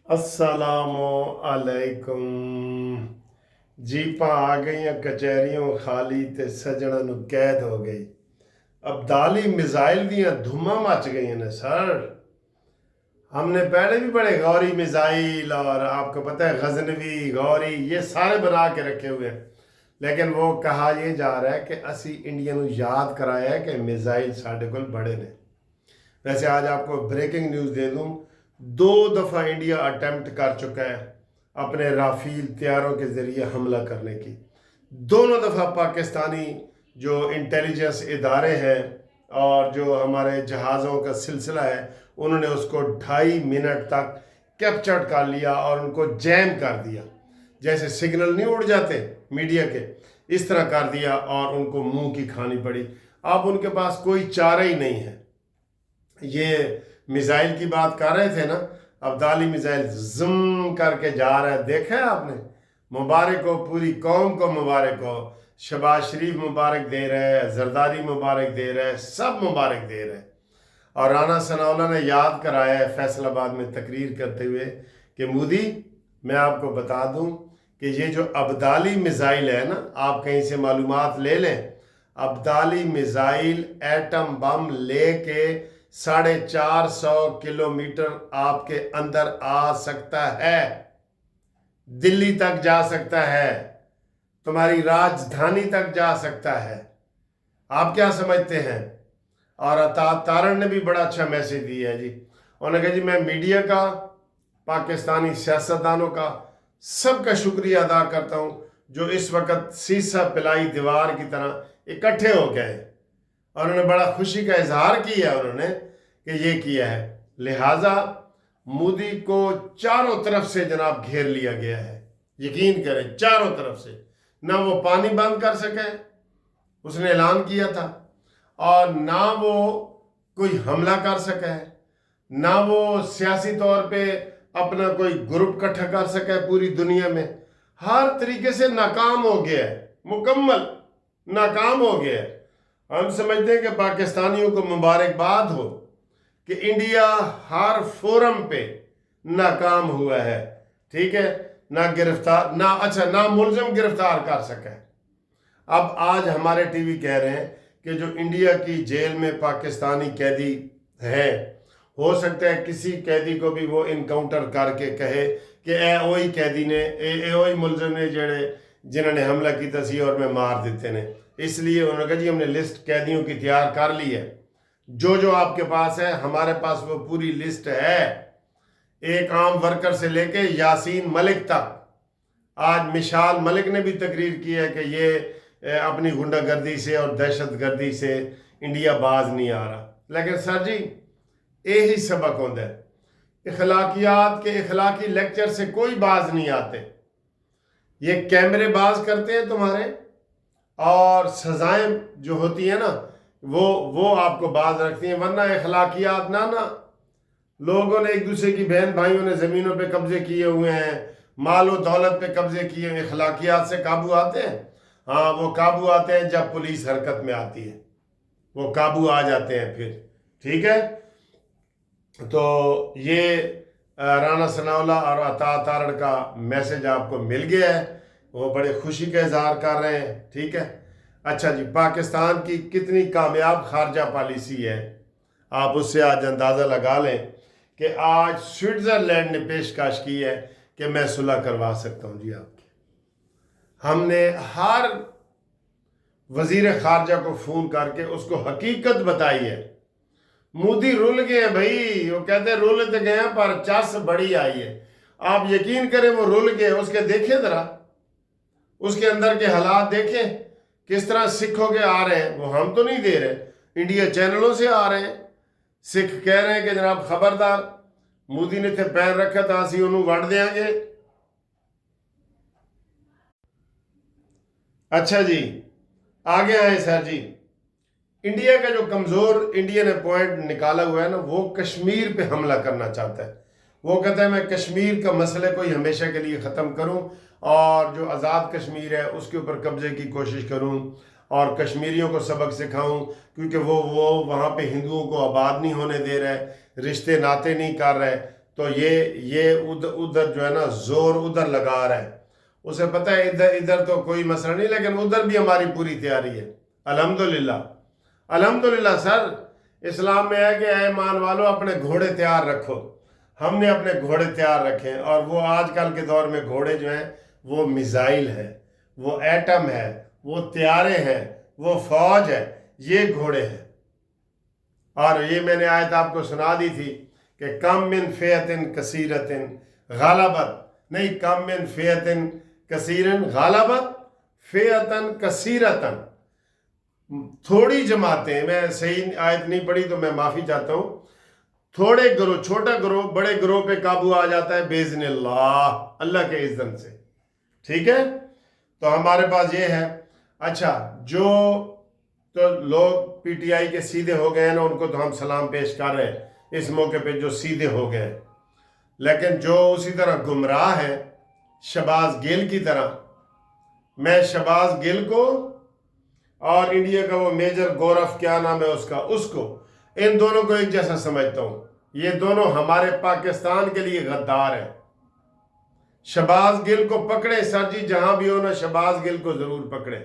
अस्सलामुअलैकुम जीपां आ गईयां कचहरियों खाली ते सजणा नूं कैद हो गई। अब्दाली मिसाइल दियां धुमां मच गई ने सर। हमने पहले भी बड़े गौरी मिसाइल और आपको पता है गजनवी गौरी ये सारे बना के रखे हुए हैं, लेकिन वो कहा ये जा रहा है कि असी इंडिया नूं याद कराया है कि मिसाइल साढ़े कोल बड़े ने। वैसे आज आपको ब्रेकिंग न्यूज़ दे दूं, 2 दफ़ा इंडिया अटेम्प्ट कर चुका है अपने राफेल तैयारों के ज़रिए हमला करने की। दोनों दफ़ा पाकिस्तानी जो इंटेलिजेंस इदारे हैं और जो हमारे जहाज़ों का सिलसिला है उन्होंने उसको 2.5 मिनट तक कैप्चर कर लिया और उनको जैम कर दिया। जैसे सिग्नल नहीं उड़ जाते मीडिया के, इस तरह कर दिया और उनको मुंह की खानी पड़ी। अब उनके पास कोई चारा ही नहीं है। ये मिसाइल की बात कर रहे थे ना, अब्दाली मिसाइल ज़ुम करके जा रहा है, देखा है आपने? मुबारक हो, पूरी कौम को मुबारक हो। शहबाज शरीफ मुबारक दे रहे हैं, जरदारी मुबारक दे रहे हैं, सब मुबारक दे रहे हैं। और राना सनाउल्लाह ने याद कराया है फैसलाबाद में तकरीर करते हुए कि मोदी, मैं आपको बता दूं कि ये जो अब्दाली मिसाइल है ना, आप कहीं से मालूमात ले लें, अब्दाली मिसाइल एटम बम लेके 450 किलोमीटर आपके अंदर आ सकता है, दिल्ली तक जा सकता है, तुम्हारी राजधानी तक जा सकता है। आप क्या समझते हैं? और अताब तारण ने भी बड़ा अच्छा मैसेज दिया है जी। उन्होंने कहा जी मैं मीडिया का, पाकिस्तानी सियासतदानों का, सबका शुक्रिया अदा करता हूँ जो इस वक्त सीसा पिलाई दीवार की तरह इकट्ठे हो गए। और उन्होंने बड़ा खुशी का इजहार किया उन्होंने कि ये किया है। लिहाजा मोदी को चारों तरफ से जनाब घेर लिया गया है। यकीन करें, चारों तरफ से। ना वो पानी बंद कर सके, उसने ऐलान किया था, और ना वो कोई हमला कर सका है, ना वो सियासी तौर पे अपना कोई ग्रुप इकट्ठा कर सका है पूरी दुनिया में। हर तरीके से नाकाम हो गया है, मुकम्मल नाकाम हो गया है। हम समझते हैं कि पाकिस्तानियों को मुबारकबाद हो कि इंडिया हर फोरम पे नाकाम हुआ है, ठीक है? ना गिरफ्तार, ना मुलजिम गिरफ्तार कर सका है। अब आज हमारे टीवी कह रहे हैं कि जो इंडिया की जेल में पाकिस्तानी कैदी है, हो सकता है किसी कैदी को भी वो इनकाउंटर करके कहे कि ए वही कैदी ने, ए वही मुलजिम ने जिन्होंने हमला किया सी और मैं मार देते ने। इसलिए उन्होंने कहा जी हमने लिस्ट कैदियों की तैयार कर ली है, जो आपके पास है हमारे पास वो पूरी लिस्ट है, एक आम वर्कर से लेके यासीन मलिक तक। आज मिशाल मलिक ने भी तकरीर की है कि ये अपनी गुंडागर्दी से और दहशत गर्दी से इंडिया बाज नहीं आ रहा। लेकिन सर जी यही सबक होता है, इखलाकियात के इखलाकी लेक्चर से कोई बाज नहीं आते। ये कैमरे बाज करते हैं तुम्हारे, और सजाएं जो होती हैं ना वो आपको बाज रखती हैं, वरना इखलाकियात ना लोगों ने एक दूसरे की बहन भाइयों ने ज़मीनों पे कब्जे किए हुए हैं, मालो दौलत पे कब्जे किए हुए। इखलाकियात से काबू आते हैं? हाँ, वो काबू आते हैं जब पुलिस हरकत में आती है, वो काबू आ जाते हैं फिर, ठीक है? तो ये राना सनाउल्लाह और अता तारण का मैसेज आपको मिल गया है, वो बड़े खुशी का इजहार कर रहे हैं, ठीक है? अच्छा जी, पाकिस्तान की कितनी कामयाब खारजा पॉलिसी है, आप उससे आज अंदाज़ा लगा लें कि आज स्विट्ज़रलैंड ने पेशकश की है कि मैं सुलह करवा सकता हूँ जी आपकी। हमने हर वजीर खारजा को फ़ोन करके उसको हकीकत बताई है। मोदी रुल गए हैं भाई, वो कहते हैं रुल तो गए हैं पर चस बड़ी आई है। आप यकीन करें वो रुल गए, उसके देखें ज़रा, उसके अंदर के हालात देखें किस तरह सिखों के आ रहे हैं। वो हम तो नहीं दे रहे, इंडिया चैनलों से आ रहे हैं। सिख कह रहे हैं कि जनाब खबरदार, मोदी ने थे पैर रखा तो असी उन्होंने वड़ देंगे। अच्छा जी, आगे आए सर जी। इंडिया का जो कमज़ोर इंडिया ने पॉइंट निकाला हुआ है ना, वो कश्मीर पे हमला करना चाहता है। वो कहता है मैं कश्मीर का मसले को ही हमेशा के लिए ख़त्म करूं और जो आज़ाद कश्मीर है उसके ऊपर कब्जे की कोशिश करूं और कश्मीरियों को सबक सिखाऊं, क्योंकि वो वहाँ पे हिंदुओं को आबाद नहीं होने दे रहे, रिश्ते नाते नहीं कर रहे। تو یہ ادھر جو ہے نا زور ادھر لگا رہا ہے. اسے پتہ ہے ادھر تو کوئی مسئلہ نہیں، لیکن ادھر بھی ہماری پوری تیاری ہے. الحمدللہ الحمدللہ. سر اسلام میں ہے کہ اے ایمان والو اپنے گھوڑے تیار رکھو. ہم نے اپنے گھوڑے تیار رکھے ہیں، اور وہ آج کل کے دور میں گھوڑے جو ہیں وہ میزائل ہے، وہ ایٹم ہے، وہ طیارے ہیں، وہ فوج ہے، یہ گھوڑے ہیں. اور یہ میں نے آیت آپ کو سنا دی تھی کہ کم من فیعتن کثیرتن غلبت، نہیں، کم من فیعتن کثیرن غلبت فیعتن کثیرتن. تھوڑی جماعتیں، میں صحیح آیت نہیں پڑھی تو میں معافی چاہتا ہوں، تھوڑے گروہ، چھوٹا گروہ بڑے گروہ پہ قابو آ جاتا ہے باذن اللہ، اللہ کے اذن سے. ٹھیک ہے، تو ہمارے پاس یہ ہے. اچھا، جو تو لوگ پی ٹی آئی کے سیدھے ہو گئے ہیں نا، ان کو تو ہم سلام پیش کر رہے ہیں اس موقع پہ جو سیدھے ہو گئے. لیکن جو اسی طرح گمراہ ہیں شہباز گل کی طرح، میں شہباز گل کو اور انڈیا کا وہ میجر گورف کیا نام ہے اس کو ان دونوں کو ایک جیسا سمجھتا ہوں. یہ دونوں ہمارے پاکستان کے لیے غدار ہیں. شہباز گل کو پکڑے سر جی، جہاں بھی ہو نا شہباز گل کو ضرور پکڑے.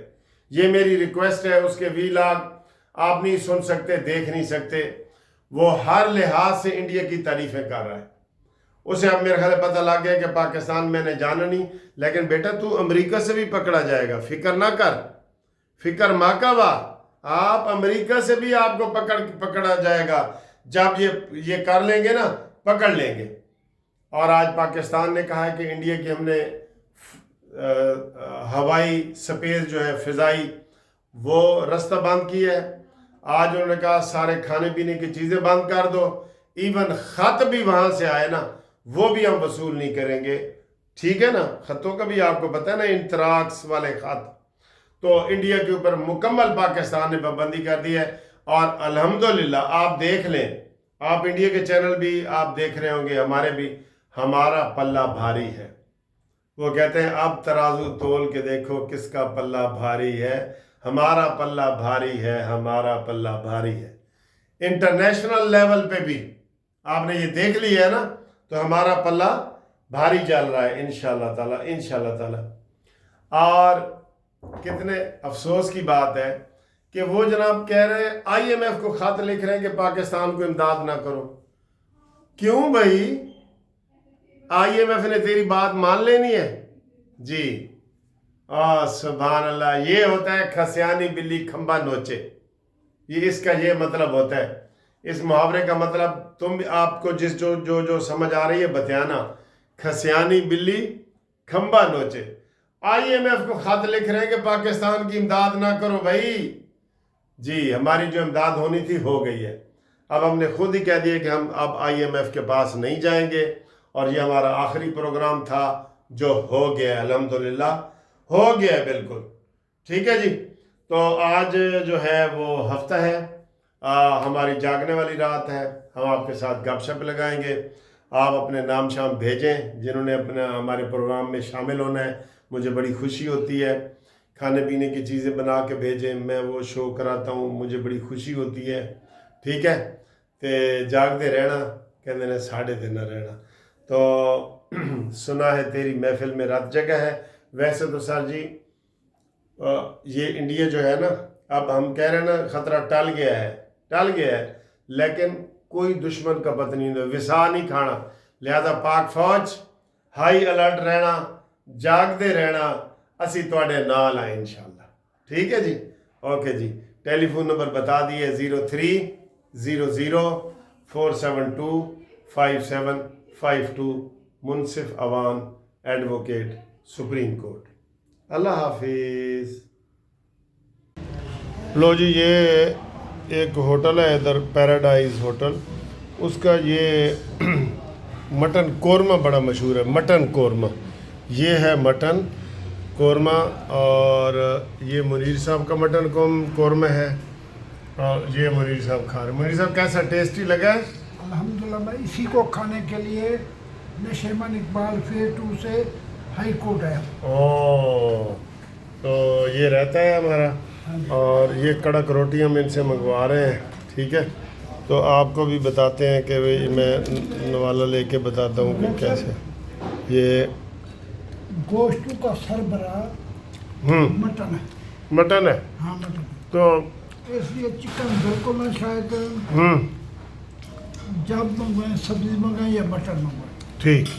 یہ میری ریکویسٹ ہے. اس کے ویلاگ آپ نہیں سن سکتے، دیکھ نہیں سکتے. وہ ہر لحاظ سے انڈیا کی تعریفیں کر رہا ہے. اسے اب میرے خیال پتہ لگ گیا کہ پاکستان میں نے جانا نہیں، لیکن بیٹا تو امریکہ سے بھی پکڑا جائے گا، فکر نہ کر، فکر ماں کا وا. آپ امریکہ سے بھی آپ کو پکڑا جائے گا. جب یہ کر لیں گے نا، پکڑ لیں گے. اور آج پاکستان نے کہا ہے کہ انڈیا کی ہم نے ہوائی سپیس جو ہے فضائی وہ رستہ بند کیا ہے. آج انہوں نے کہا سارے کھانے پینے کی چیزیں بند کر دو. ایون خط بھی وہاں سے آئے نا وہ بھی ہم وصول نہیں کریں گے. ٹھیک ہے نا، خطوں کا بھی آپ کو پتہ ہے نا، انٹراکس والے خط. تو انڈیا کے اوپر مکمل پاکستان نے پابندی کر دی ہے. اور الحمدللہ آپ دیکھ لیں، آپ انڈیا کے چینل بھی آپ دیکھ رہے ہوں گے، ہمارے بھی، ہمارا پلہ بھاری ہے. وہ کہتے ہیں اب ترازو تول کے دیکھو کس کا پلہ بھاری ہے. ہمارا پلہ بھاری ہے، ہمارا پلہ بھاری ہے. انٹرنیشنل لیول پہ بھی آپ نے یہ دیکھ لی ہے نا، تو ہمارا پلہ بھاری چل رہا ہے انشاءاللہ تعالی، انشاءاللہ تعالی. اور کتنے افسوس کی بات ہے کہ وہ جناب کہہ رہے ہیں آئی ایم ایف کو خط لکھ رہے ہیں کہ پاکستان کو امداد نہ کرو. کیوں بھائی؟ آئی ایم ایف نے تیری بات مان لینی ہے جی؟ سبحان اللہ. یہ ہوتا ہے کھسیانی بلی کھمبا نوچے. یہ اس کا یہ مطلب ہوتا ہے. اس محاورے کا مطلب تم آپ کو جس جو سمجھ آ رہی ہے بتانا. کھسیانی بلی کھمبا نوچے. آئی ایم ایف کو خط لکھ رہے ہیں کہ پاکستان کی امداد نہ کرو بھائی. جی ہماری جو امداد ہونی تھی ہو گئی ہے. اب ہم نے خود ہی کہہ دیا کہ ہم اب آئی ایم ایف کے پاس نہیں جائیں گے، اور یہ ہمارا آخری پروگرام تھا جو ہو گیا، الحمدللہ ہو گیا ہے بالکل. ٹھیک ہے جی. تو آج جو ہے وہ ہفتہ ہے، ہماری جاگنے والی رات ہے. ہم آپ کے ساتھ گپ شپ لگائیں گے. آپ اپنے نام شام بھیجیں جنہوں نے اپنا ہمارے پروگرام میں شامل ہونا ہے. مجھے بڑی خوشی ہوتی ہے. کھانے پینے کی چیزیں بنا کے بھیجیں، میں وہ شو کراتا ہوں، مجھے بڑی خوشی ہوتی ہے. ٹھیک ہے، تے جاگتے رہنا، کہتے ہیں ساڑھے دن نہ رہنا. تو سنا ہے تیری محفل میں رات جگہ ہے. ویسے تو سر جی یہ انڈیا جو ہے نا، اب ہم کہہ رہے ہیں نا خطرہ ٹل گیا ہے، لیکن کوئی دشمن کا پتہ نہیں، وسا نہیں کھانا. لہذا پاک فوج ہائی الرٹ رہنا، جاگتے رہنا، اسی تواڈے نال ہیں انشاءاللہ. ٹھیک ہے جی، اوکے جی. ٹیلی فون نمبر بتا دیے 0300472572 منصف اوان ایڈوکیٹ سپریم کورٹ. اللہ حافظ. لو جی، یہ ایک ہوٹل ہے ادھر، پیراڈائز ہوٹل. اس کا یہ مٹن قورمہ بڑا مشہور ہے. مٹن قورمہ، یہ ہے مٹن قورمہ. اور یہ منیر صاحب کا مٹن قورمہ ہے، اور یہ منیر صاحب کھا رہے ہیں. منیر صاحب کیسا ٹیسٹی لگا ہے؟ الحمدللہ. میں اسی کو کھانے کے لیے نشیمن اقبال فیز 2 سے ہائی کورٹ ہے. تو یہ رہتا ہے ہمارا. اور یہ کڑک روٹی ہم ان سے منگوا رہے ہیں. ٹھیک ہے، تو تو آپ کو بھی بتاتے ہیں کہ بھئی میں نوالا لے کے بتاتا ہوں کہ کیسے یہ گوشت کا سربراہ مٹن ہے. مٹن ہے. ہاں مٹن. تو اس لیے چکن بالکل نہ شاید ہوں جب منگوائیں سبزی منگائیں یا مٹن منگوائیں. ٹھیک.